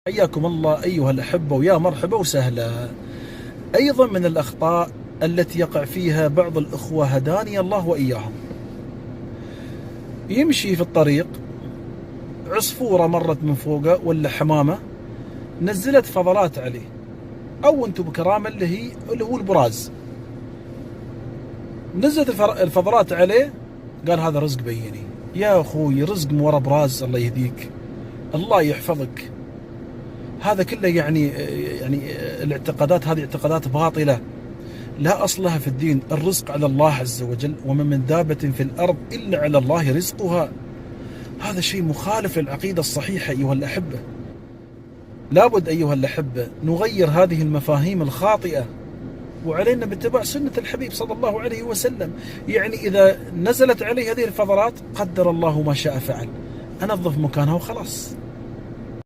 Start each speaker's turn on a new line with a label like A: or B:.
A: حياكم الله أيها الأحبة، ويا مرحبا وسهلا. أيضا من الأخطاء التي يقع فيها بعض الأخوة هداني الله وإياهم، يمشي في الطريق، عصفورة مرت من فوقه ولا حمامة نزلت فضلات عليه، أو أنتم بكرامة اللي هو البراز، نزلت الفضلات عليه، قال هذا رزق بيني. يا أخوي رزق من ورا براز، الله يهديك، الله يحفظك. هذا كله يعني الاعتقادات هذه اعتقادات باطلة لا أصل لها في الدين. الرزق على الله عز وجل، وما من دابة في الأرض إلا على الله رزقها. هذا شيء مخالف للعقيدة الصحيحة أيها الأحبة. لابد أيها الأحبة نغير هذه المفاهيم الخاطئة، وعلينا باتباع سنة الحبيب صلى الله عليه وسلم. يعني إذا نزلت عليه هذه الفضلات قدر الله ما شاء فعل، أنظف مكانها وخلاص.